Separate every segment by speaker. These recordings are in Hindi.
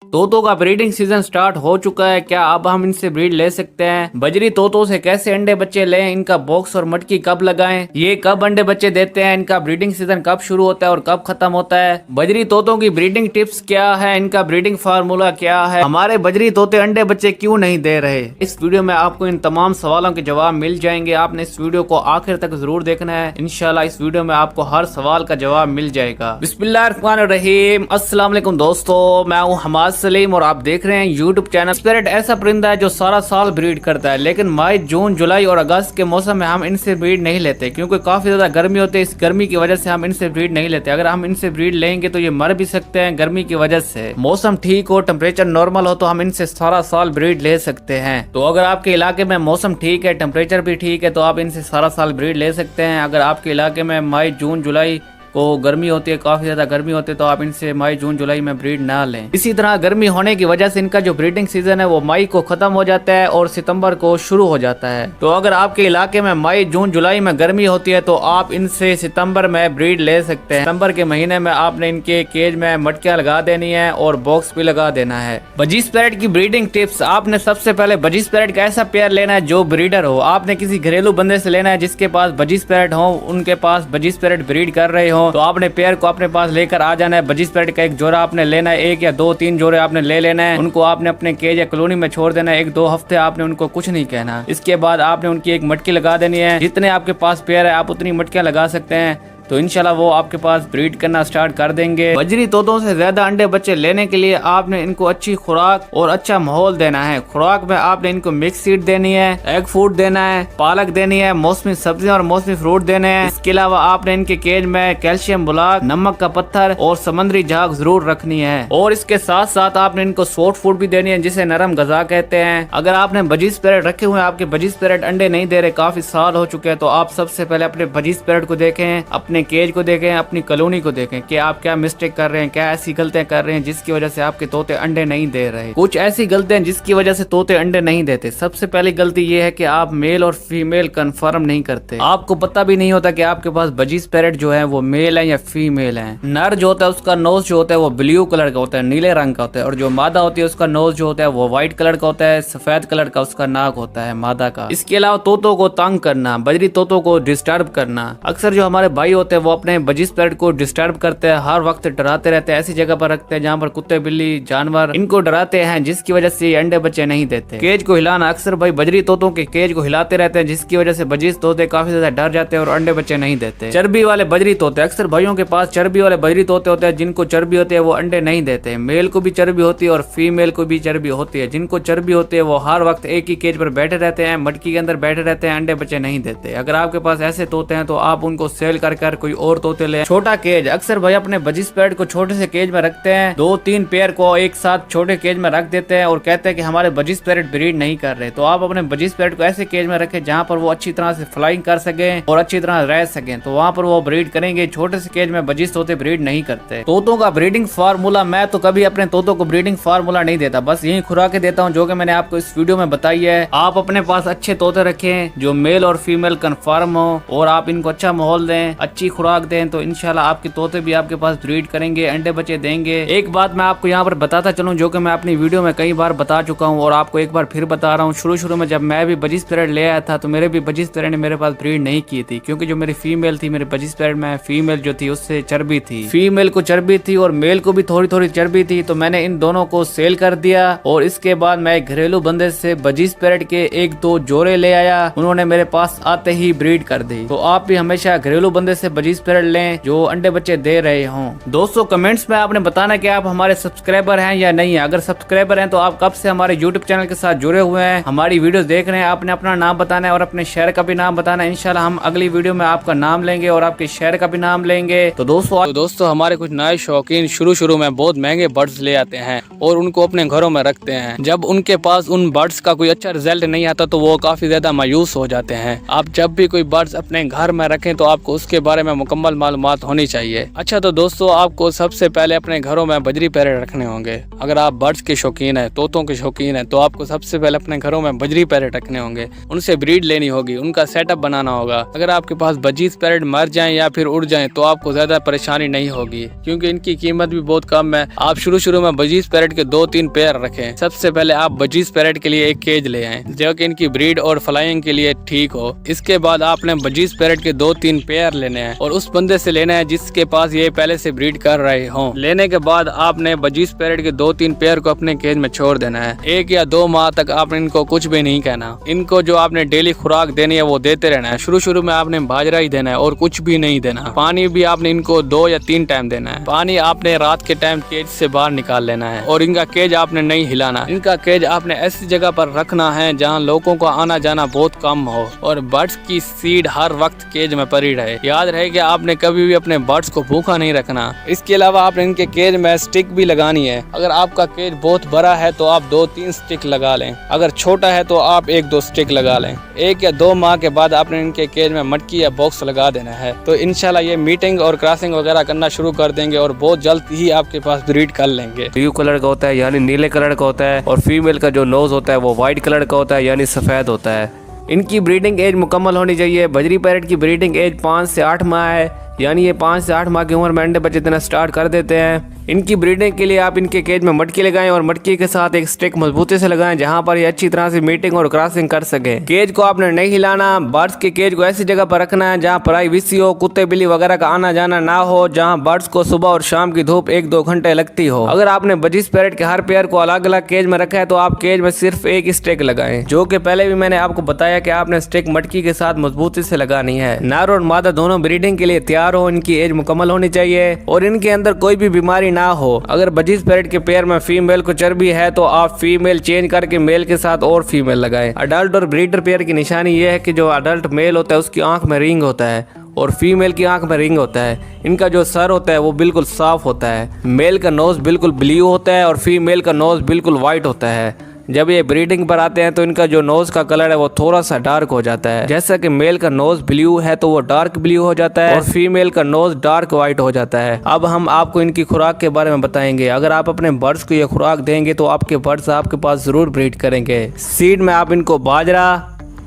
Speaker 1: तोतों का ब्रीडिंग सीजन स्टार्ट हो चुका है। क्या अब हम इनसे ब्रीड ले सकते हैं? बजरी तोतों से कैसे अंडे बच्चे लें? इनका बॉक्स और मटकी कब लगाएं? ये कब अंडे बच्चे देते हैं? इनका ब्रीडिंग सीजन कब शुरू होता है और कब खत्म होता है? बजरी तोतों की ब्रीडिंग टिप्स क्या है? इनका ब्रीडिंग फार्मूला क्या है? हमारे बजरी तोते अंडे बच्चे क्यों नहीं दे रहे? इस वीडियो में आपको इन तमाम सवालों के जवाब मिल जाएंगे। आपने इस वीडियो को आखिर तक जरूर देखना है। इंशाल्लाह इस वीडियो में आपको हर सवाल का जवाब मिल जाएगा। बिस्मिल्लाहिर्रहमानिर्रहीम। अस्सलाम वालेकुम दोस्तों, मैं हूँ हमाद सलीम और आप देख रहे हैं यूट्यूब चैनल। स्पैरेट ऐसा परिंदा है जो सारा साल ब्रीड करता है, लेकिन मई, जून, जुलाई और अगस्त के मौसम में हम इनसे ब्रीड नहीं लेते क्योंकि काफी ज्यादा गर्मी होती है। इस गर्मी की वजह से हम इनसे ब्रीड नहीं लेते। अगर हम इनसे ब्रीड लेंगे तो ये मर भी सकते हैं गर्मी की वजह से। मौसम ठीक हो, टेम्परेचर नॉर्मल हो तो हम इनसे सारा साल ब्रीड ले सकते हैं। तो अगर आपके इलाके में मौसम ठीक है, टेम्परेचर भी ठीक है, तो आप इनसे सारा साल ब्रीड ले सकते हैं। अगर आपके इलाके में मई, जून, जुलाई को गर्मी होती है, काफी ज्यादा गर्मी होती है, तो आप इनसे मई, जून, जुलाई में ब्रीड ना लें। इसी तरह गर्मी होने की वजह से इनका जो ब्रीडिंग सीजन है वो मई को खत्म हो जाता है और सितंबर को शुरू हो जाता है। तो अगर आपके इलाके में मई, जून, जुलाई में गर्मी होती है तो आप इनसे सितंबर में ब्रीड ले सकते हैं। सितंबर के महीने में आपने इनके केज में मटकियां लगा देनी है और बॉक्स भी लगा देना है। बजी स्पैरेट की ब्रीडिंग टिप्स। आपने सबसे पहले बजी स्पैरेट का ऐसा पेयर लेना है जो ब्रीडर हो। आपने किसी घरेलू बंदे से लेना है जिसके पास बजी स्पैरेट हो, उनके पास बजी स्पैरेट ब्रीड कर रहे हो, तो आपने पेयर को अपने पास लेकर आ जाना है। बजी स्पैरेट का एक जोड़ा आपने लेना है, एक या दो, तीन जोड़े आपने ले लेना है। उनको आपने अपने केज या कॉलोनी में छोड़ देना है। 1-2 हफ्ते आपने उनको कुछ नहीं कहना। इसके बाद आपने उनकी एक मटकी लगा देनी है। जितने आपके पास पेयर है आप उतनी मटकियां लगा सकते हैं, तो इंशाल्लाह वो आपके पास ब्रीड करना स्टार्ट कर देंगे। बजरी तोतों से ज्यादा अंडे बच्चे लेने के लिए आपने इनको अच्छी खुराक और अच्छा माहौल देना है। खुराक में आपने इनको मिक्स सीड देनी है, एग फूड देना है, पालक देनी है, मौसमी सब्जियां और मौसमी फ्रूट देने हैं। इसके अलावा आपने इनके केज में कैल्शियम बुलाक, नमक का पत्थर और समुद्री झाग जरूर रखनी है। और इसके साथ साथ आपने इनको सॉफ्ट फूड भी देनी है जिसे नरम गजा कहते हैं। अगर आपने बजी स्पैरेट रखे हुए, आपके बजी स्पैरेट अंडे नहीं दे रहे, काफी साल हो चुके हैं, तो आप सबसे पहले अपने बजी स्पैरेट को देखें, अपने केज को देखें, अपनी कॉलोनी को देखें कि आप क्या मिस्टेक कर रहे हैं, क्या ऐसी गलतियां कर रहे हैं जिसकी वजह से आपके तोते अंडे नहीं दे रहे। कुछ ऐसी गलतियां जिसकी वजह से तोते अंडे नहीं देते। सबसे पहली गलती ये है कि आप मेल और फीमेल कंफर्म नहीं करते। आपको पता भी नहीं होता कि आपके पास बजी स्पैरेट जो है वो मेल है या फीमेल है। नर जो होता है उसका नोज जो होता है वो ब्लू कलर का होता है, नीले रंग का होता है, और जो मादा होती है उसका नोज जो होता है वो व्हाइट कलर का होता है, सफेद कलर का उसका नाक होता है मादा का। इसके अलावा तोतों को तंग करना, बजरी तोतों को डिस्टर्ब करना। अक्सर जो हमारे भाई होते हैं वो अपने बजी स्पैरेट को डिस्टर्ब करते हैं, हर वक्त डराते रहते हैं, ऐसी जगह पर रखते हैं जहाँ पर कुत्ते, बिल्ली, जानवर इनको डराते हैं, जिसकी वजह से ये अंडे बच्चे नहीं देते। केज को हिलाना, अक्सर भाई बजरी तोतों के केज को हिलाते रहते हैं जिसकी वजह से बजी तोते काफी ज्यादा डर जाते हैं और अंडे बच्चे नहीं देते। चर्बी वाले बजरी तोते, अक्सर भाइयों के पास चर्बी वाले बजरी तोते होते हैं जिनको चर्बी होती है वो अंडे नहीं देते। मेल को भी चर्बी होती है और फीमेल को भी चर्बी होती है। जिनको चर्बी होती है वो हर वक्त एक ही केज पर बैठे रहते हैं, मटकी के अंदर बैठे रहते हैं, अंडे बच्चे नहीं देते। अगर आपके पास ऐसे तोते हैं तो आप उनको सेल कर कोई और तोते ले। छोटा केज, अक्सर भाई अपने बजी स्पैरेट को छोटे से केज में रखते हैं, 2-3 पेयर को एक साथ छोटे केज में रख देते हैं और कहते हैं कि हमारे बजी स्पैरेट ब्रीड नहीं कर रहे। तो आप अपने बजी स्पैरेट को ऐसे केज में रखें जहाँ पर वो अच्छी तरह से फ्लाइंग कर सके और अच्छी तरह रह सके, तो वहाँ पर वो ब्रीड करेंगे। छोटे से केज में बजी तोते ब्रीड नहीं करते। तोतों का ब्रीडिंग फार्मूला, मैं तो कभी अपने तोतों को ब्रीडिंग फार्मूला नहीं देता, बस यही खुराकें देता हूँ जो कि मैंने आपको इस वीडियो में बताई है। आप अपने पास अच्छे तोते रखें जो मेल और फीमेल कंफर्म हो और आप इनको अच्छा माहौल दें, अच्छी खुराक दें, तो इंशाल्लाह आपके तोते भी आपके पास ब्रीड करेंगे, अंडे बच्चे देंगे। एक बात मैं आपको यहाँ पर बताता चलूं जो कि मैं अपनी वीडियो में कई बार बता चुका हूँ और आपको एक बार फिर बता रहा हूँ। शुरू में जब मैं भी बजी स्पैरेट ले आया था तो मेरे भी बजी स्पैरेट ने मेरे पास ब्रीड नहीं की थी, क्योंकि जो मेरी फीमेल थी, मेरे बजी स्पैरेट में फीमेल जो थी उससे चर्बी थी, फीमेल को चर्बी थी और मेल को भी थोड़ी थोड़ी चर्बी थी। तो मैंने इन दोनों को सेल कर दिया और इसके बाद मैं घरेलू बंदे से बजी स्पैरेट के 1-2 जोड़े ले आया। उन्होंने मेरे पास आते ही ब्रीड कर दी। तो आप भी हमेशा घरेलू बंदे से बजी स्पैरेट लें जो अंडे बच्चे दे रहे हों। दोस्तों कमेंट्स में आपने बताना कि आप हमारे सब्सक्राइबर हैं या नहीं है। अगर सब्सक्राइबर हैं तो आप कब से हमारे यूट्यूब चैनल के साथ जुड़े हुए हैं, हमारी वीडियोस देख रहे हैं। आपने अपना नाम बताना है और अपने शहर का भी नाम बताना है। इंशाल्लाह हम अगली वीडियो में आपका नाम लेंगे और आपके शहर का भी नाम लेंगे। तो दोस्तों हमारे कुछ नए शौकीन शुरू में बहुत महंगे बर्ड्स ले आते हैं और उनको अपने घरों में रखते हैं। जब उनके पास उन बर्ड्स का कोई अच्छा रिजल्ट नहीं आता तो वो काफी ज्यादा मायूस हो जाते हैं। आप जब भी कोई बर्ड्स अपने घर में रखें तो आपको उसके बारे
Speaker 2: बारे में मुकम्मल मालूमात होनी चाहिए। अच्छा तो दोस्तों, आपको सबसे पहले अपने घरों में बजरी पैरेट रखने होंगे। अगर आप बर्ड्स के शौकीन है, तोतों के शौकीन है, तो आपको सबसे पहले अपने घरों में बजरी पैरेट रखने होंगे। उनसे ब्रीड लेनी होगी, उनका सेटअप बनाना होगा। अगर आपके पास बजीज पैरेट मर जाएं या फिर उड़ जाएं तो आपको ज्यादा परेशानी नहीं होगी, क्योंकि इनकी कीमत भी बहुत कम है। आप शुरू में बजीज पैरेट के 2-3 पेयर रखें। सबसे पहले आप बजीज पैरेट के लिए एक केज ले आए जो कि इनकी ब्रीड और फ्लाइंग के लिए ठीक हो। इसके बाद आपने बजीज पैरेट के 2-3 पेयर लेने हैं और उस बंदे से लेना है जिसके पास ये पहले से ब्रीड कर रहे हो। लेने के बाद आपने बजीज पैरेट के 2-3 पेयर को अपने केज में छोड़ देना है। 1 या 2 माह तक आपने इनको कुछ भी नहीं कहना। इनको जो आपने डेली खुराक देनी है वो देते रहना है। शुरू में आपने बाजरा ही देना है और कुछ भी नहीं देना। पानी भी आपने इनको 2 या 3 टाइम देना है। पानी आपने रात के टाइम केज से बाहर निकाल लेना है और इनका केज आपने नहीं हिलाना। इनका केज आपने ऐसी जगह पर रखना है जहाँ लोगों को आना जाना बहुत कम हो और बर्ड्स की सीड हर वक्त केज में पड़ी रहे। याद रहे कि आपने कभी भी अपने बर्ड्स को भूखा नहीं रखना। इसके अलावा आपने इनके केज में स्टिक भी लगानी है। अगर आपका केज बहुत बड़ा है तो आप 2-3 स्टिक लगा लें। अगर छोटा है तो आप 1-2 स्टिक लगा लें। 1 या 2 माह के बाद आपने इनके केज में मटकी या बॉक्स लगा देना है। तो इंशाल्लाह ये मीटिंग और क्रॉसिंग वगैरह करना शुरू कर देंगे और बहुत जल्द ही आपके पास ब्रीड कर लेंगे।
Speaker 1: ब्लू कलर का होता है यानी नीले कलर का होता है और फीमेल का जो नोज होता है वो व्हाइट कलर का होता है यानी सफ़ेद होता है। इनकी ब्रीडिंग एज मुकम्मल होनी चाहिए। बजरी पैरेट की ब्रीडिंग एज 5 से 8 माह है, यानी ये 5 से 8 माह की उम्र में अंडे बच्चे देना स्टार्ट कर देते हैं। इनकी ब्रीडिंग के लिए आप इनके केज में मटकी लगाएं और मटकी के साथ एक स्टिक मजबूती से लगाएं जहां पर ये अच्छी तरह से मीटिंग और क्रॉसिंग कर सके। केज को आपने नहीं हिलाना। बर्ड्स के केज को ऐसी जगह पर रखना है जहां प्राइवेसी हो, कुत्ते बिल्ली वगैरह का आना जाना ना हो, जहां बर्ड्स को सुबह और शाम की धूप 1-2 घंटे लगती हो। अगर आपने बजीज पैरेट के हर पेयर को अलग अलग केज में रखा है तो आप केज में सिर्फ एक स्टिक लगाएं, जो कि पहले भी मैंने आपको बताया कि आपने स्टिक मटकी के साथ मजबूती से लगानी है। नर और मादा दोनों ब्रीडिंग के लिए तैयार हो। इनकी एज मुकम्मल होनी चाहिए और इनके अंदर कोई भी बीमारी ना हो। अगर बजीज पैरेट के पेयर में फीमेल को चर्बी है तो आप फीमेल चेंज करके मेल के साथ और फीमेल लगाएं। अडल्ट और ब्रीडर पेयर की निशानी यह है कि जो अडल्ट मेल होता है उसकी आंख में रिंग होता है और फीमेल की आंख में रिंग होता है। इनका जो सर होता है वो बिल्कुल साफ होता है। मेल का नोज बिल्कुल ब्लू होता है और फीमेल का नोज बिल्कुल व्हाइट होता है। जब ये ब्रीडिंग पर आते हैं तो इनका जो नोज का कलर है वो थोड़ा सा डार्क हो जाता है। जैसा कि मेल का नोज ब्लू है तो वो डार्क ब्लू हो जाता है और फीमेल का नोज डार्क व्हाइट हो जाता है। अब हम आपको इनकी खुराक के बारे में बताएंगे। अगर आप अपने बर्ड्स को ये खुराक देंगे तो आपके बर्ड्स आपके पास जरूर ब्रीड करेंगे। सीड में आप इनको बाजरा,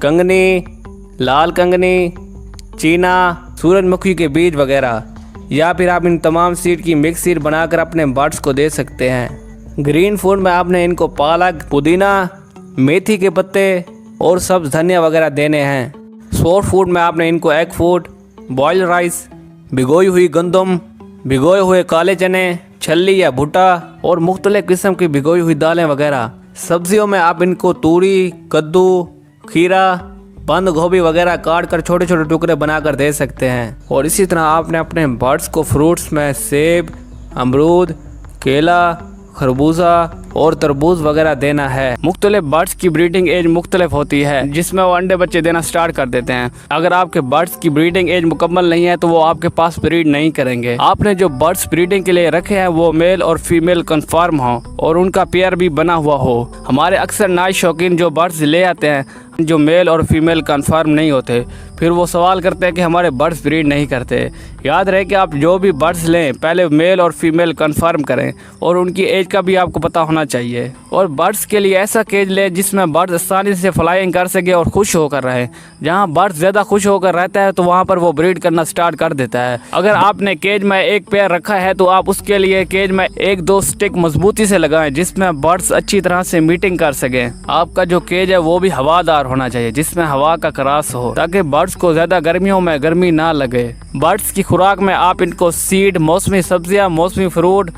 Speaker 1: कंगनी, लाल कंगनी, चीना, सूरजमुखी के बीज वगैरह या फिर आप इन तमाम सीड की मिक्स सीड बनाकर अपने बर्ड्स को दे सकते हैं। ग्रीन फूड में आपने इनको पालक, पुदीना, मेथी के पत्ते और सब्ज धनिया वगैरह देने हैं। सॉफ्ट फूड में आपने इनको एग फूड, बॉइल्ड राइस, भिगोई हुई गंदम, भिगोए हुए काले चने, छल्ली या भुट्टा और मुख्तलिफ किस्म की भिगोई हुई दालें वगैरह। सब्जियों में आप इनको तूरी, कद्दू, खीरा, बंद गोभी वगैरह काट कर छोटे छोटे टुकड़े बनाकर दे सकते हैं। और इसी तरह आपने अपने बर्ड्स को फ्रूट्स में सेब, अमरूद, केला, खरबूजा और तरबूज वगैरह देना है। मुख्तलिफ बर्ड्स की ब्रीडिंग एज मुख्तलिफ होती है जिसमें वो अंडे बच्चे देना स्टार्ट कर देते हैं। अगर आपके बर्ड्स की ब्रीडिंग एज मुकम्मल नहीं है तो वो आपके पास ब्रीड नहीं करेंगे। आपने जो बर्ड्स ब्रीडिंग के लिए रखे हैं वो मेल और फीमेल कन्फर्म हो और उनका पेयर भी बना हुआ हो। हमारे अक्सर नाई शौकीन जो बर्ड्स ले आते हैं जो मेल और फीमेल कन्फर्म नहीं होते, फिर वो सवाल करते हैं कि हमारे बर्ड्स ब्रीड नहीं करते। याद रहे कि आप जो भी बर्ड्स लें पहले मेल और फीमेल कन्फर्म करें और उनकी एज का भी आपको पता होना चाहिए। और बर्ड्स के लिए ऐसा केज लें जिसमें बर्ड्स आसानी से फ्लाइंग कर सके और खुश होकर रहे। जहाँ बर्ड्स ज़्यादा खुश होकर रहता है तो वहाँ पर वो ब्रीड करना स्टार्ट कर देता है। अगर आपने केज में एक पेयर रखा है तो आप उसके लिए केज में 1-2 स्टिक मजबूती से लगाएं जिसमें बर्ड्स अच्छी तरह से मीटिंग कर सकें। आपका जो केज है वो भी हवादार होना चाहिए जिसमें हवा का क्रॉस हो ताकि बर्ड्स को ज्यादा गर्मियों में गर्मी ना लगे। बर्ड्स की खुराक में आप इनको सीड, मौसमी सब्जियां, मौसमी फ्रूट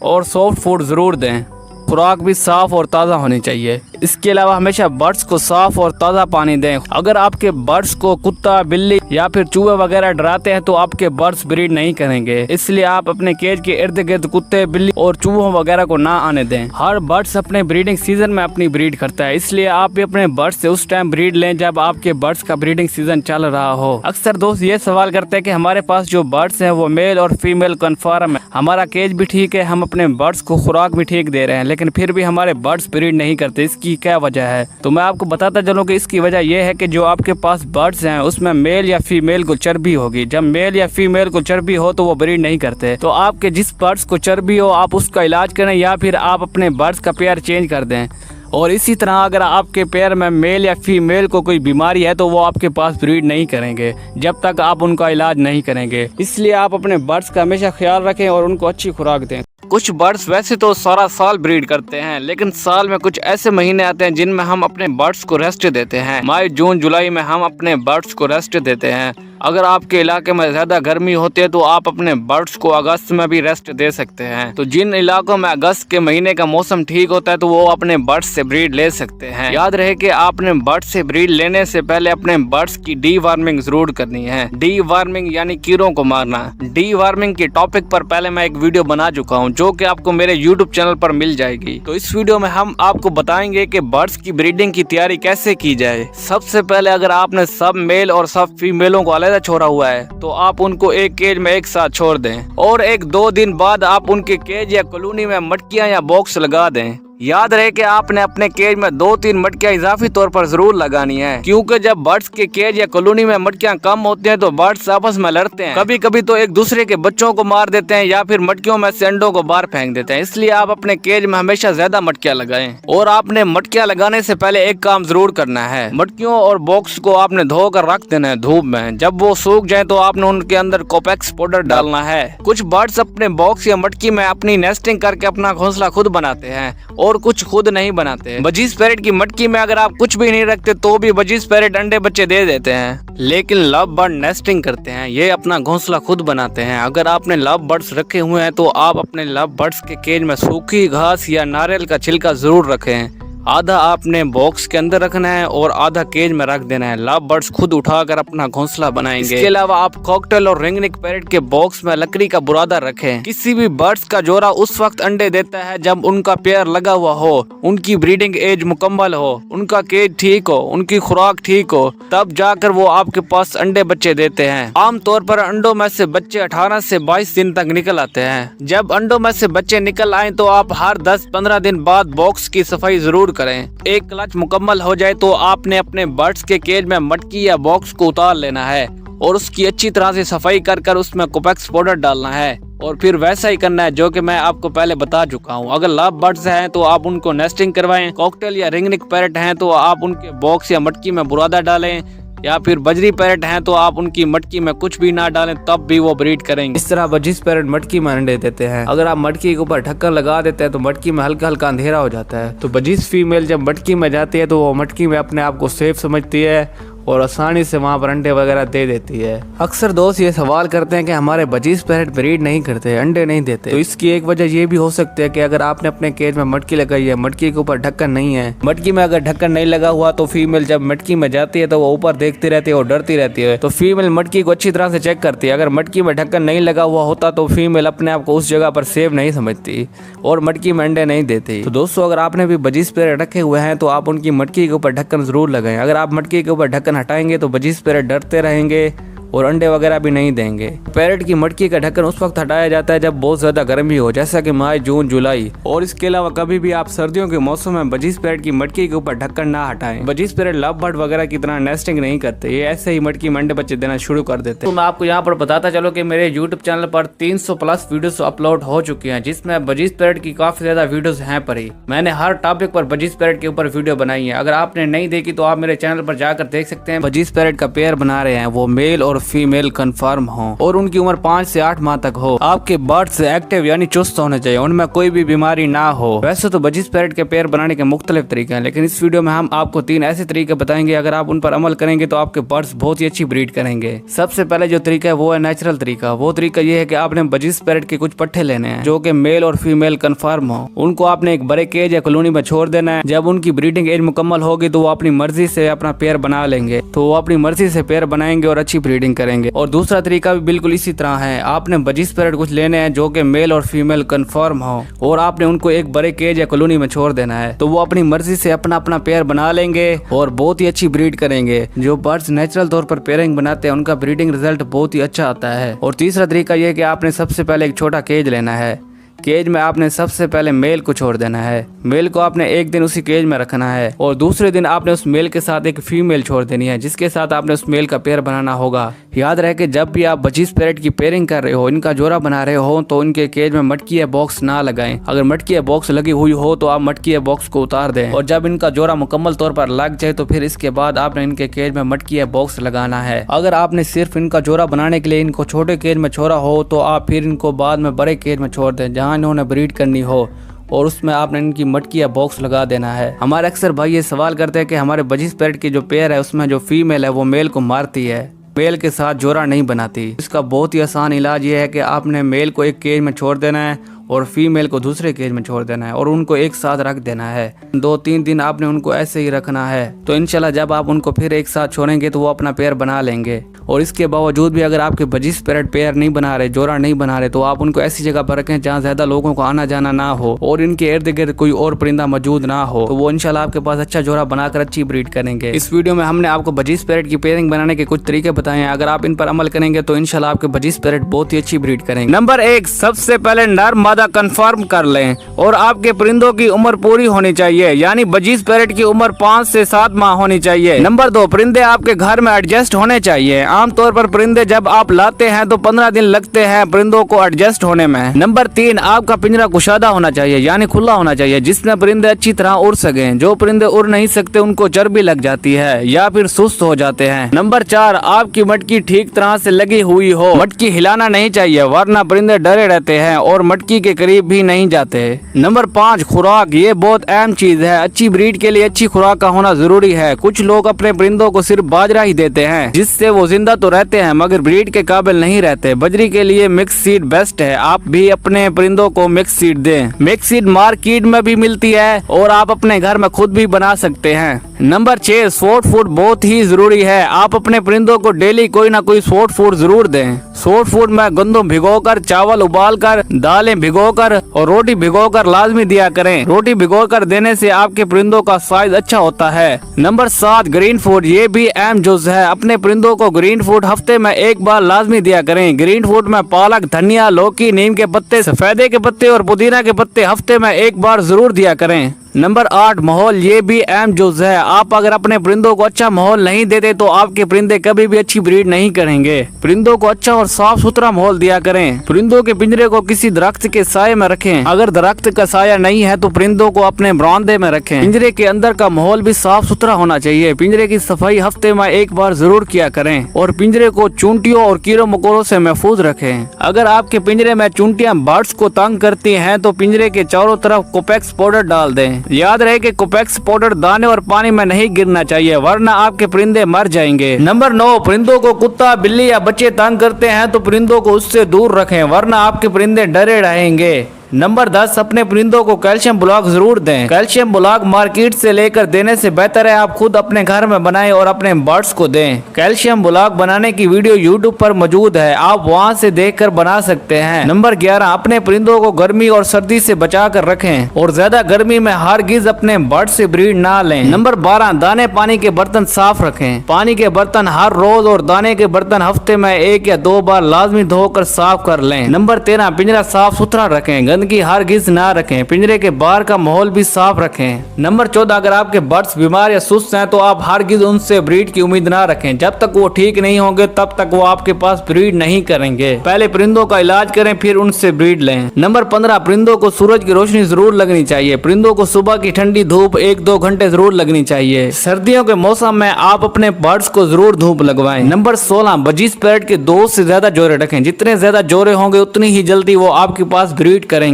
Speaker 1: और सॉफ्ट फूड जरूर दें। खुराक भी साफ और ताज़ा होनी चाहिए। इसके अलावा हमेशा बर्ड्स को साफ और ताज़ा पानी दें। अगर आपके बर्ड्स को कुत्ता, बिल्ली या फिर चूहे वगैरह डराते हैं तो आपके बर्ड्स ब्रीड नहीं करेंगे। इसलिए आप अपने केज के इर्द गिर्द कुत्ते, बिल्ली और चूहों वगैरह को ना आने दें। हर बर्ड्स अपने ब्रीडिंग सीजन में अपनी ब्रीड करता है, इसलिए आप भी अपने बर्ड्स से उस टाइम ब्रीड लें जब आपके बर्ड्स का ब्रीडिंग सीजन चल रहा हो। अक्सर दोस्त ये सवाल करते हैं कि हमारे पास जो बर्ड्स हैं वो मेल और फीमेल कन्फर्म है, हमारा केज भी ठीक है, हम अपने बर्ड्स को खुराक भी ठीक दे रहे हैं, लेकिन फिर भी हमारे बर्ड्स ब्रीड नहीं करते। इसकी की क्या वजह है। तो मैं आपको बताता चलूँ कि इसकी वजह यह है कि जो आपके पास बर्ड्स हैं उसमें मेल या फीमेल को चर्बी होगी। जब मेल या फीमेल को चर्बी हो तो वो ब्रीड नहीं करते। तो आपके जिस बर्ड्स को चर्बी हो आप उसका इलाज करें या फिर आप अपने बर्ड्स का पेयर चेंज कर दें। और इसी तरह अगर आपके पेयर में मेल या फीमेल को कोई बीमारी है तो वो आपके पास ब्रीड नहीं करेंगे जब तक आप उनका इलाज नहीं करेंगे। इसलिए आप अपने बर्ड्स का हमेशा ख्याल रखें और उनको अच्छी खुराक दें। कुछ बर्ड्स वैसे तो सारा साल ब्रीड करते हैं, लेकिन साल में कुछ ऐसे महीने आते हैं जिनमें हम अपने बर्ड्स को रेस्ट देते हैं। मई, जून, जुलाई में हम अपने बर्ड्स को रेस्ट देते हैं। अगर आपके इलाके में ज्यादा गर्मी होती है तो आप अपने बर्ड्स को अगस्त में भी रेस्ट दे सकते हैं। तो जिन इलाकों में अगस्त के महीने का मौसम ठीक होता है तो वो अपने बर्ड्स से ब्रीड ले सकते हैं। याद रहे कि आपने बर्ड्स से ब्रीड लेने से पहले अपने बर्ड्स की डी वार्मिंग जरूर करनी है। डी वार्मिंग यानी कीड़ों को मारना। डी वार्मिंग के टॉपिक पर पहले मैं एक वीडियो बना चुका हूँ जो कि आपको मेरे यूट्यूब चैनल पर मिल जाएगी। तो इस वीडियो में हम आपको बताएंगे कि बर्ड्स की ब्रीडिंग की तैयारी कैसे की जाए। सबसे पहले अगर आपने सब मेल और सब फीमेलों को अलग छोड़ा हुआ है तो आप उनको एक केज में एक साथ छोड़ दें और 1-2 दिन बाद आप उनके केज या कॉलोनी में मटकियां या बॉक्स लगा दें। याद रहे कि आपने अपने केज में 2-3 मटकियां इजाफी तौर पर जरूर लगानी है, क्योंकि जब बर्ड्स के केज या कॉलोनी में मटकियां कम होती हैं तो बर्ड्स आपस में लड़ते हैं। कभी कभी तो एक दूसरे के बच्चों को मार देते हैं या फिर मटकियों में से अंडों को बाहर फेंक देते हैं। इसलिए आप अपने केज में हमेशा ज्यादा मटकियां लगाएं। और आपने मटकियां लगाने से पहले एक काम जरूर करना है, मटकियों और बॉक्स को आपने धोकर रख देना है धूप में। जब वो सूख जाए तो आपने उनके अंदर कोपेक्स पाउडर डालना है। कुछ बर्ड्स अपने बॉक्स या मटकी में अपनी नेस्टिंग करके अपना घोंसला खुद बनाते हैं और कुछ खुद नहीं बनाते। बजीज पैरेट की मटकी में अगर आप कुछ भी नहीं रखते तो भी बजीज पैरेट अंडे बच्चे दे देते हैं, लेकिन लव बर्ड नेस्टिंग करते हैं, ये अपना घोंसला खुद बनाते हैं। अगर आपने लव बर्ड्स रखे हुए हैं तो आप अपने लव बर्ड्स के केज में सूखी घास या नारियल का छिलका जरूर रखें। आधा आपने बॉक्स के अंदर रखना है और आधा केज में रख देना है। लव बर्ड्स खुद उठाकर अपना घोंसला बनाएंगे। इसके अलावा आप कॉकटेल और रिंगनेक पैरेट के बॉक्स में लकड़ी का बुरादा रखें। किसी भी बर्ड्स का जोड़ा उस वक्त अंडे देता है जब उनका पेयर लगा हुआ हो, उनकी ब्रीडिंग एज मुकम्मल हो, उनका केज ठीक हो, उनकी खुराक ठीक हो, तब जाकर वो आपके पास अंडे बच्चे देते हैं। आमतौर पर अंडों में से बच्चे 18 से 22 दिन तक निकल आते हैं। जब अंडों में से बच्चे निकल आए तो आप हर 10-15 दिन बाद बॉक्स की सफाई जरूर करें। एक क्लच मुकम्मल हो जाए तो आपने अपने बर्ड्स के केज में मटकी या बॉक्स को उतार लेना है और उसकी अच्छी तरह से सफाई कर उसमें कोपेक्स पाउडर डालना है और फिर वैसा ही करना है जो कि मैं आपको पहले बता चुका हूँ। अगर लव बर्ड्स हैं तो आप उनको नेस्टिंग करवाएं। कॉकटेल या रिंगनेक पैरेट हैं तो आप उनके बॉक्स या मटकी में बुरादा डालें, या फिर बजरी पैरेट हैं तो आप उनकी मटकी में कुछ भी ना डालें तब भी वो ब्रीड करेंगे। इस तरह बजीज पैरेट मटकी में अंडे देते हैं। अगर आप मटकी के ऊपर ढक्कन लगा देते हैं तो मटकी में हल्का हल्का अंधेरा हो जाता है। तो बजीज फीमेल जब मटकी में जाती है तो वो मटकी में अपने आप को सेफ समझती है और आसानी से वहाँ पर अंडे वगैरह दे देती है। अक्सर दोस्त ये सवाल करते हैं कि हमारे बजीज पैरेट ब्रीड नहीं करते, अंडे नहीं देते। तो इसकी एक वजह ये भी हो सकती है कि अगर आपने अपने केज में मटकी लगाई है, मटकी के ऊपर ढक्कन नहीं है, मटकी में अगर ढक्कन नहीं लगा हुआ तो फीमेल जब मटकी में जाती है तो वो ऊपर देखती रहती है और डरती रहती है। तो फीमेल मटकी को अच्छी तरह से चेक करती है। अगर मटकी में ढक्कन नहीं लगा हुआ होता तो फीमेल अपने आप को उस जगह पर सेफ नहीं समझती और मटकी में अंडे नहीं देती। तो दोस्तों अगर आपने भी बजीज पैरेट रखे हुए हैं तो आप उनकी मटकी के ऊपर ढक्कन जरूर लगाएं। अगर आप मटकी के ऊपर ढक्कन हटाएंगे तो बजीज पैरेट डरते रहेंगे और अंडे वगैरह भी नहीं देंगे। पैरेट की मटकी का ढक्कन उस वक्त हटाया जाता है जब बहुत ज्यादा गर्मी हो, जैसा कि मई, जून, जुलाई। और इसके अलावा कभी भी आप सर्दियों के मौसम में बजीज पैरेट की मटकी के ऊपर ढक्कन ना हटाएं। बजीज पैरेट लव बर्ड वगैरह की तरह नेस्टिंग नहीं करते, ये ऐसे ही मटकी में अंडे बच्चे देना शुरू कर देते। तो मैं आपको यहाँ पर बताता चलो कि मेरे यूट्यूब चैनल पर 300+ वीडियोस अपलोड हो चुकी हैं, जिसमें बजीज पैरेट की काफी ज्यादा वीडियोस हैं परी। मैंने हर टॉपिक पर बजीज पैरेट के ऊपर वीडियो बनाई है। अगर आपने नहीं देखी तो आप मेरे चैनल पर जाकर देख सकते हैं। बजीज पैरेट का पेयर बना रहे हैं, वो मेल और फीमेल कन्फर्म हो और उनकी उम्र 5 से 8 माह तक हो। आपके बर्ड्स एक्टिव यानी चुस्त होने चाहिए, उनमें कोई भी बीमारी ना हो। वैसे तो बजीज पैरेट के पेयर बनाने के मुख्तलिफ तरीके हैं, लेकिन इस वीडियो में हम आपको 3 ऐसे तरीके बताएंगे। अगर आप उन पर अमल करेंगे तो आपके बर्ड्स बहुत ही अच्छी ब्रीड करेंगे। सबसे पहले जो तरीका है वो है नेचुरल तरीका। वो तरीका ये है कि आपने बजीज पैरेट के कुछ पट्टे लेने हैं जो कि मेल और फीमेल कन्फर्म हो। उनको आपने एक बड़े केज या कॉलोनी में छोड़ देना है। जब उनकी ब्रीडिंग एज मुकम्मल होगी तो वो अपनी मर्जी से अपना पेयर बना लेंगे, तो वो अपनी मर्जी से पेयर बनाएंगे और अच्छी ब्रीडिंग करेंगे। और दूसरा तरीका भी बिल्कुल इसी तरह है। आपने बजीज पैरेट कुछ लेने हैं जो कि मेल और फीमेल कन्फर्म हो और आपने उनको एक बड़े केज या कॉलोनी में छोड़ देना है, तो वो अपनी मर्जी से अपना अपना पेयर बना लेंगे और बहुत ही अच्छी ब्रीड करेंगे। जो बर्ड्स नेचुरल तौर पर पेयरिंग बनाते हैं उनका ब्रीडिंग रिजल्ट बहुत ही अच्छा आता है। और तीसरा तरीका यह है कि आपने सबसे पहले एक छोटा केज लेना है। केज में आपने सबसे पहले मेल को छोड़ देना है। मेल को आपने एक दिन उसी केज में रखना है और दूसरे दिन आपने उस मेल के साथ एक फीमेल छोड़ देनी है, जिसके साथ आपने उस मेल का पेयर बनाना होगा। याद रहे कि जब भी आप 25 पैरेट की पेयरिंग कर रहे हो, इनका जोड़ा बना रहे हो, तो इनके केज में मटकी या बॉक्स ना लगाएं। अगर मटकी या बॉक्स लगी हुई हो तो आप मटकी या बॉक्स को उतार दें और जब इनका जोड़ा मुकम्मल तौर पर लग जाए तो फिर इसके बाद आपने इनके केज में मटकी या बॉक्स लगाना है। अगर आपने सिर्फ इनका जोड़ा बनाने के लिए इनको छोटे केज में छोड़ा हो तो आप फिर इनको बाद में बड़े केज में छोड़ दें जहाँ इन्होंने ब्रीड करनी हो और उसमें आपने इनकी मटकी या बॉक्स लगा देना है। हमारे अक्सर भाई ये सवाल करते हैं कि हमारे 25 पैरेट की जो पेयर है उसमें जो फीमेल है वो मेल को मारती है, मेल के साथ जोड़ा नहीं बनाती। इसका बहुत ही आसान इलाज ये है कि आपने मेल को एक केज में छोड़ देना है और फीमेल को दूसरे केज में छोड़ देना है और उनको एक साथ रख देना है। 2-3 दिन आपने उनको ऐसे ही रखना है, तो इंशाल्लाह जब आप उनको फिर एक साथ छोड़ेंगे तो वो अपना पेयर बना लेंगे। और इसके बावजूद भी अगर आपके 25 पैरेट पेयर नहीं बना रहे, जोड़ा नहीं बना रहे, तो आप उनको ऐसी जगह पर रखें जहाँ ज्यादा लोगों को आना जाना ना हो और इनके इर्द गिर्द कोई और परिंदा मौजूद ना हो, तो वो इंशाल्लाह आपके पास अच्छा जोड़ा बनाकर अच्छी ब्रीड करेंगे। इस वीडियो में हमने आपको 25 पैरेट की पेयरिंग बनाने के कुछ तरीके बताए हैं। अगर आप इन पर अमल करेंगे तो इंशाल्लाह आपके 25 पैरेट बहुत ही अच्छी ब्रीड करेंगे। नंबर 1, सबसे पहले नर मादा कंफर्म कर लें और आपके परिंदों की उम्र पूरी होनी चाहिए, यानी 25 पैरेट की उम्र 5 से 7 माह होनी चाहिए। नंबर 2, परिंदे आपके घर में एडजस्ट होने चाहिए। आमतौर पर परिंदे जब आप लाते हैं तो 15 दिन लगते हैं परिंदों को एडजस्ट होने में। नंबर 3, आपका पिंजरा कुशादा होना चाहिए, यानी खुला होना चाहिए, जिसमें परिंदे अच्छी तरह उड़ सके। जो परिंदे उड़ नहीं सकते उनको चर्बी लग जाती है या फिर सुस्त हो जाते हैं। नंबर 4, आपकी मटकी ठीक तरह से लगी हुई हो, मटकी हिलाना नहीं चाहिए वरना परिंदे डरे रहते हैं और मटकी के करीब भी नहीं जाते। नंबर 5, खुराक, ये बहुत अहम चीज है। अच्छी ब्रीड के लिए अच्छी खुराक का होना जरूरी है। कुछ लोग अपने परिंदों को सिर्फ बाजरा ही देते हैं जिससे वो जिंदा तो रहते हैं मगर ब्रीड के काबिल नहीं रहते। बजरी के लिए मिक्स सीड बेस्ट है। आप भी अपने परिंदों को मिक्स सीड दें। मिक्स सीड मार्केट में भी मिलती है और आप अपने घर में खुद भी बना सकते हैं। नंबर 6, सॉफ्ट फूड बहुत ही जरूरी है। आप अपने परिंदों को डेली कोई ना कोई सॉफ्ट फूड जरूर दें। सॉफ्ट फूड में गंदम भिगोकर, चावल उबालकर, दालें भिगोकर और रोटी भिगोकर लाजमी दिया करें। रोटी भिगोकर देने से आपके परिंदों का साइज अच्छा होता है। नंबर 7, ग्रीन फूड, ये भी अहम जुज़ है। अपने परिंदों को ग्रीन फूड हफ्ते में एक बार लाजमी दिया करें। ग्रीन फूड में पालक, धनिया, लौकी, नीम के पत्ते, सफेदे के पत्ते और पुदीना के पत्ते हफ्ते में एक बार जरूर दिया करें। नंबर 8, माहौल, ये भी अहम जुज़ है। आप अगर अपने परिंदों को अच्छा माहौल नहीं देते तो आपके परिंदे कभी भी अच्छी ब्रीड नहीं करेंगे। परिंदों को अच्छा और साफ सुथरा माहौल दिया करें। परिंदों के पिंजरे को किसी दरख्त के साये में रखें। अगर दरख्त का साया नहीं है तो परिंदों को अपने बरामदे में रखें। पिंजरे के अंदर का माहौल भी साफ सुथरा होना चाहिए। पिंजरे की सफाई हफ्ते में एक बार जरूर किया करें और पिंजरे को चूंटियों और कीड़ों मकोड़ों से महफूज रखें। अगर आपके पिंजरे में चूंटियां बर्ड्स को तंग करती हैं तो पिंजरे के चारों तरफ कोपेक्स पाउडर डाल दें। याद रहे कि कोपेक्स पाउडर दाने और पानी में नहीं गिरना चाहिए वरना आपके परिंदे मर जाएंगे। नंबर 9, परिंदों को कुत्ता, बिल्ली या बच्चे तंग करते हैं तो परिंदों को उससे दूर रखें वरना आपके परिंदे डरे रहेंगे। नंबर 10, अपने परिंदों को कैल्शियम ब्लॉक जरूर दें। कैल्शियम ब्लॉक मार्केट से लेकर देने से बेहतर है आप खुद अपने घर में बनाएं और अपने बर्ड्स को दें। कैल्शियम ब्लॉक बनाने की वीडियो यूट्यूब पर मौजूद है, आप वहां से देखकर बना सकते हैं। नंबर 11, अपने परिंदों को गर्मी और सर्दी से बचा कर रखें और ज्यादा गर्मी में हरगिज अपने बर्ड से ब्रीड ना लें। नंबर 12, दाने पानी के बर्तन साफ रखें। पानी के बर्तन हर रोज और दाने के बर्तन हफ्ते में 1 या 2 बार लाजमी धोकर साफ कर लें। नंबर 13, पिंजरा साफ सुथरा रखें, गंदगी हरगिज ना रखें। पिंजरे के बाहर का माहौल भी साफ रखें। नंबर 14, अगर आपके बर्ड्स बीमार या सुस्त हैं तो आप हरगिज उनसे ब्रीड की उम्मीद ना रखें। जब तक वो ठीक नहीं होंगे तब तक वो आपके पास ब्रीड नहीं करेंगे। पहले परिंदों का इलाज करें फिर उनसे ब्रीड लें। नंबर 15, परिंदों को सूरज की रोशनी जरूर लगनी चाहिए। परिंदों को सुबह की ठंडी धूप 1-2 घंटे जरूर लगनी चाहिए। सर्दियों के मौसम में आप अपने बर्ड्स को जरूर धूप लगवाएं। नंबर 16, 25 पैरेट के 2 से ज्यादा जोड़े रखें। जितने ज्यादा जोड़े होंगे उतनी ही जल्दी वो आपके पास ब्रीड करेंगे।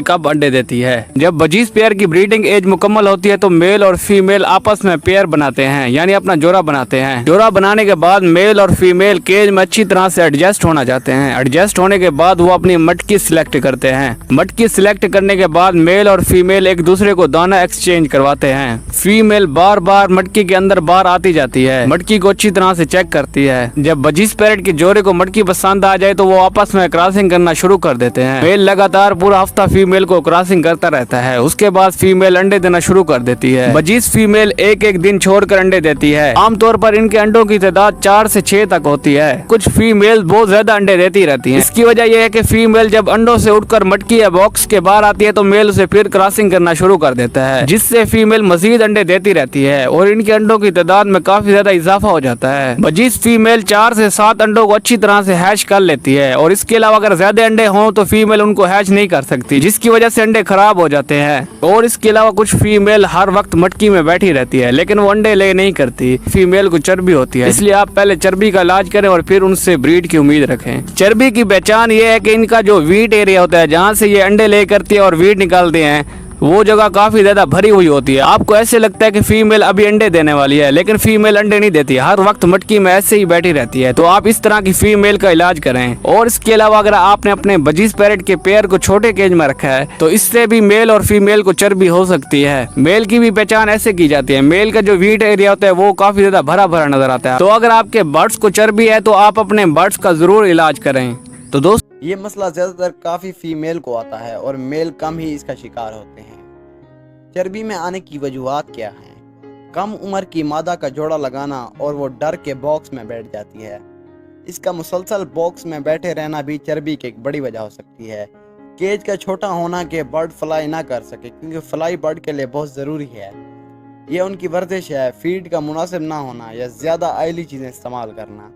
Speaker 1: कब अंडे देती है? जब 25 पेयर की ब्रीडिंग एज मुकम्मल होती है तो मेल और फीमेल आपस में पेयर बनाते हैं, यानी अपना जोड़ा बनाते हैं। जोड़ा बनाने के बाद मेल और फीमेल केज में अच्छी तरह से एडजस्ट होना चाहते हैं। एडजस्ट होने के बाद वो अपनी मटकी सिलेक्ट करते हैं। मटकी सिलेक्ट करने के बाद मेल और फीमेल एक दूसरे को दाना एक्सचेंज करवाते हैं। फीमेल बार बार मटकी के अंदर बाहर आती जाती है, मटकी को अच्छी तरह से चेक करती है। जब 25 पैरेट के जोड़े को मटकी पसंद आ जाए तो वो आपस में क्रॉसिंग करना शुरू कर देते हैं। मेल लगातार पूरी पूरा हफ्ता फीमेल को क्रॉसिंग करता रहता है। उसके बाद फीमेल अंडे देना शुरू कर देती है। बजीज फीमेल एक एक दिन छोड़कर अंडे देती है। आमतौर पर इनके अंडों की तादाद 4 से 6 तक होती है। कुछ फीमेल बहुत ज्यादा अंडे देती रहती हैं। इसकी वजह यह है कि फीमेल जब अंडों से उठकर मटकी या बॉक्स के बाहर आती है तो मेल उसे फिर क्रॉसिंग करना शुरू कर देता है, जिससे फीमेल मजीद अंडे देती रहती है और इनके अंडों की तादाद में काफी ज्यादा इजाफा हो जाता है। बजीज फीमेल 4 से 7 अंडों को अच्छी तरह से हैच कर लेती है और इसके अलावा अगर ज्यादा अंडे हों तो फीमेल उनको हैच नहीं कर सकती, जिसकी वजह से अंडे खराब हो जाते हैं। और इसके अलावा कुछ फीमेल हर वक्त मटकी में बैठी रहती है लेकिन वो अंडे ले नहीं करती। फीमेल को चर्बी होती है, इसलिए आप पहले चर्बी का इलाज करें और फिर उनसे ब्रीड की उम्मीद रखें। चर्बी की पहचान ये है कि इनका जो वीट एरिया होता है, जहाँ से ये अंडे ले करती है और वीट निकालते हैं, वो जगह काफी ज्यादा भरी हुई होती है। आपको ऐसे लगता है कि फीमेल अभी अंडे देने वाली है, लेकिन फीमेल अंडे नहीं देती, हर वक्त मटकी में ऐसे ही बैठी रहती है। तो आप इस तरह की फीमेल का इलाज करें। और इसके अलावा अगर आपने अपने बजीज पैरेट के पेयर को छोटे केज में रखा है तो इससे भी मेल और फीमेल को चर्बी हो सकती है। मेल की भी पहचान ऐसे की जाती है, मेल का जो वीट एरिया होता है वो काफी ज्यादा भरा भरा नजर आता है। तो अगर आपके बर्ड्स को चर्बी है तो आप अपने बर्ड्स का जरूर इलाज करें। तो दोस्त,
Speaker 3: ये मसला ज़्यादातर काफ़ी फीमेल को आता है और मेल कम ही इसका शिकार होते हैं। चर्बी में आने की वजूहात क्या हैं? कम उम्र की मादा का जोड़ा लगाना और वो डर के बॉक्स में बैठ जाती है। इसका मुसलसल बॉक्स में बैठे रहना भी चर्बी की एक बड़ी वजह हो सकती है। केज का छोटा होना कि बर्ड फ्लाई ना कर सके, क्योंकि फ्लाई बर्ड के लिए बहुत ज़रूरी है। यह उनकी वर्जिश है। फीड का मुनासिब ना होना या ज़्यादा ऑयली चीज़ें इस्तेमाल करना।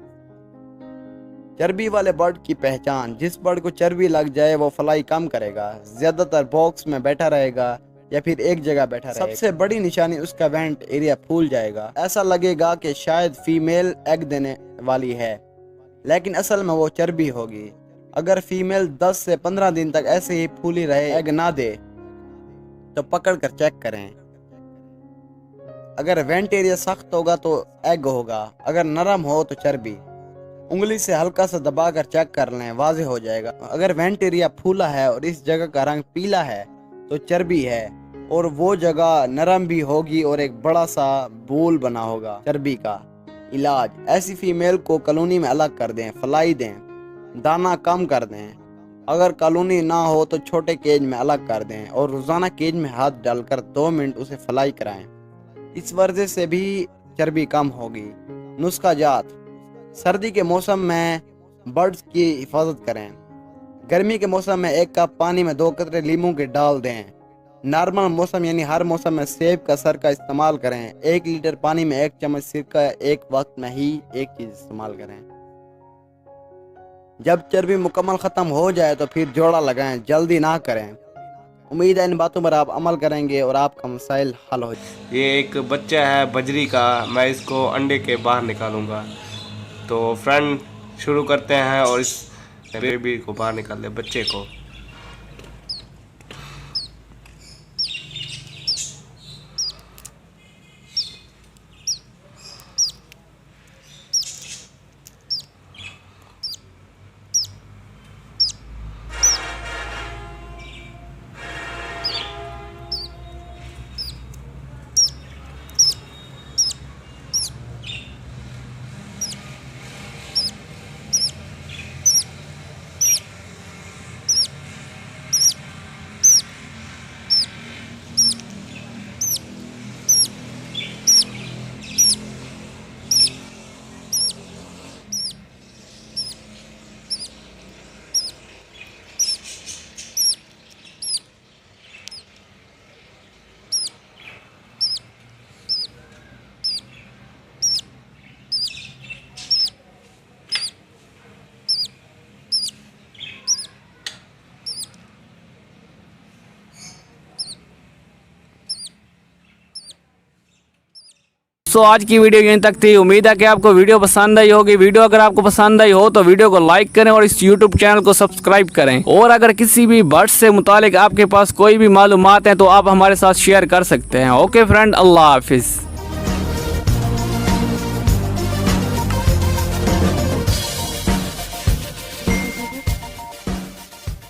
Speaker 3: चर्बी वाले बर्ड की पहचान: जिस बर्ड को चर्बी लग जाए वो फ्लाई कम करेगा, ज़्यादातर बॉक्स में बैठा रहेगा या फिर एक जगह बैठा रहेगा। सबसे बड़ी निशानी उसका वेंट एरिया फूल जाएगा। ऐसा लगेगा कि शायद फीमेल एग देने वाली है, लेकिन असल में वो चर्बी होगी। अगर फीमेल 10 से 15 दिन तक ऐसे ही फूली रहे, एग ना दे, तो पकड़ कर चेक करें। अगर वेंट एरिया सख्त होगा तो एग होगा, अगर नरम हो तो चर्बी। उंगली से हल्का सा दबाकर चेक कर लें, वाज़ेह हो जाएगा। अगर वेंट एरिया फूला है और इस जगह का रंग पीला है तो चर्बी है, और वो जगह नरम भी होगी और एक बड़ा सा बोल बना होगा चर्बी का। इलाज: ऐसी फीमेल को कॉलोनी में अलग कर दें, फ्लाई दें, दाना कम कर दें। अगर कॉलोनी ना हो तो छोटे केज में अलग कर दें और रोज़ाना केज में हाथ डालकर 2 मिनट उसे फ्लाई कराएं। इस वर्जे से भी चर्बी कम होगी। नुस्खा जात: सर्दी के मौसम में बर्ड्स की हिफाजत करें। गर्मी के मौसम में 1 कप पानी में 2 कतरे लीमू के डाल दें। नॉर्मल मौसम यानी हर मौसम में सेब का सिरका इस्तेमाल करें। 1 लीटर पानी में 1 चम्मच सिरका एक वक्त में ही एक चीज इस्तेमाल करें। जब चर्बी मुकम्मल ख़त्म हो जाए तो फिर जोड़ा लगाएं, जल्दी ना करें। उम्मीद है इन बातों पर आप अमल करेंगे और आपका मसाइल हल हो जाए।
Speaker 4: ये एक बच्चा है बजरी का, मैं इसको अंडे के बाहर निकालूंगा। तो फ्रेंड शुरू करते हैं और इस बेबी को बाहर निकाल दे, बच्चे को।
Speaker 1: तो आज की वीडियो यहीं तक थी। उम्मीद है कि आपको वीडियो पसंद आई होगी। वीडियो अगर आपको पसंद आई हो तो वीडियो को लाइक करें और इस YouTube चैनल को सब्सक्राइब करें। और अगर किसी भी बर्ड से मुतालिक आपके पास कोई भी मालूमात है तो आप हमारे साथ शेयर कर सकते हैं। ओके फ्रेंड, अल्लाह हाफिज़।